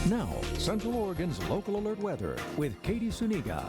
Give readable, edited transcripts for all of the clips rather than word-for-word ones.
Now, Central Oregon's local alert weather with Katie Suniga.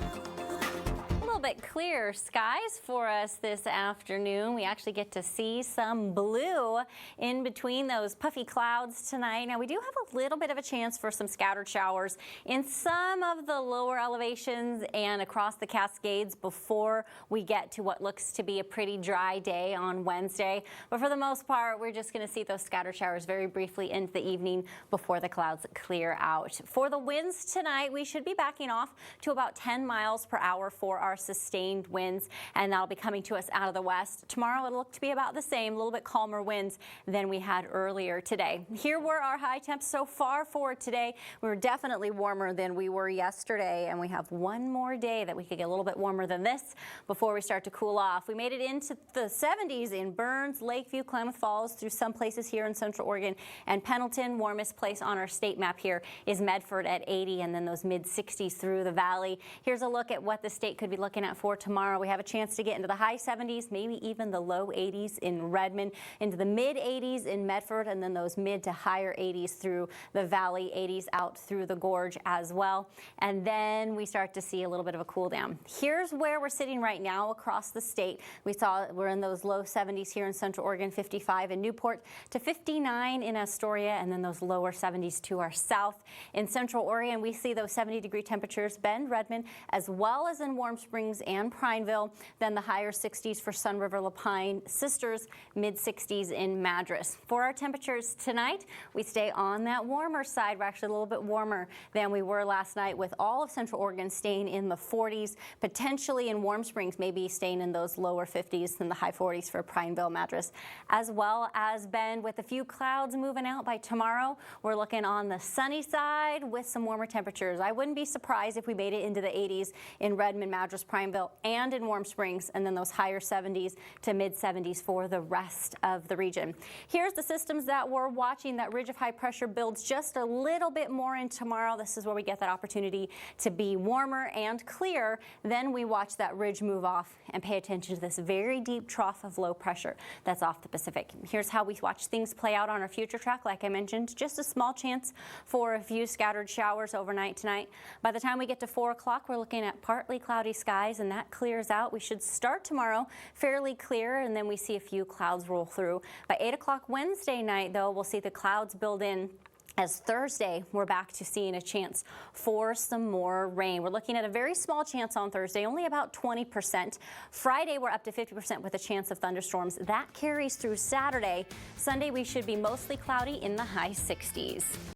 A little bit clear skies for us this afternoon. We actually get to see some blue in between those puffy clouds tonight. Now we do have a little bit of a chance for some scattered showers in some of the lower elevations and across the Cascades before we get to what looks to be a pretty dry day on Wednesday. But for the most part, we're just going to see those scattered showers very briefly into the evening before the clouds clear out. For the winds tonight, we should be backing off to about 10 miles per hour for our sustained winds, and that'll be coming to us out of the west. Tomorrow it'll look to be about the same, a little bit calmer winds than we had earlier today. Here were our high temps so far for today. We were definitely warmer than we were yesterday, and we have one more day that we could get a little bit warmer than this before we start to cool off. We made it into the 70s in Burns, Lakeview, Klamath Falls, through some places here in Central Oregon, and Pendleton. Warmest place on our state map here is Medford at 80, and then those mid-60s through the valley. Here's a look at what the state could be looking at for tomorrow. We have a chance to get into the high 70s, maybe even the low 80s in Redmond, into the mid 80s in Medford, and then those mid to higher 80s through the valley, 80s out through the gorge as well. And then we start to see a little bit of a cool down. Here's where we're sitting right now across the state. We're in those low 70s here in Central Oregon, 55 in Newport to 59 in Astoria, and then those lower 70s to our south. In Central Oregon, we see those 70-degree temperatures, Bend, Redmond, as well as in Warm Springs and Prineville, then the higher 60s for Sun River, Lapine, Sisters, mid-60s in Madras. For our temperatures tonight, we stay on that warmer side. We're actually a little bit warmer than we were last night, with all of Central Oregon staying in the 40s, potentially in Warm Springs, maybe staying in those lower 50s and the high 40s for Prineville, Madras, as well as Bend, with a few clouds moving out by tomorrow. We're looking on the sunny side with some warmer temperatures. I wouldn't be surprised if we made it into the 80s in Redmond, Madras, Prineville, and in Warm Springs, and then those higher 70s to mid 70s for the rest of the region. Here's the systems that we're watching. That ridge of high pressure builds just a little bit more in tomorrow. This is where we get that opportunity to be warmer and clear. Then we watch that ridge move off and pay attention to this very deep trough of low pressure that's off the Pacific. Here's how we watch things play out on our future track. Like I mentioned, just a small chance for a few scattered showers overnight tonight. By the time we get to 4 o'clock, we're looking at partly cloudy skies, and that clears out. We should start tomorrow fairly clear, and then we see a few clouds roll through. By 8 o'clock Wednesday night, though, we'll see the clouds build in. As Thursday, we're back to seeing a chance for some more rain. We're looking at a very small chance on Thursday, only about 20%. Friday, we're up to 50% with a chance of thunderstorms. That carries through Saturday. Sunday, we should be mostly cloudy in the high 60s.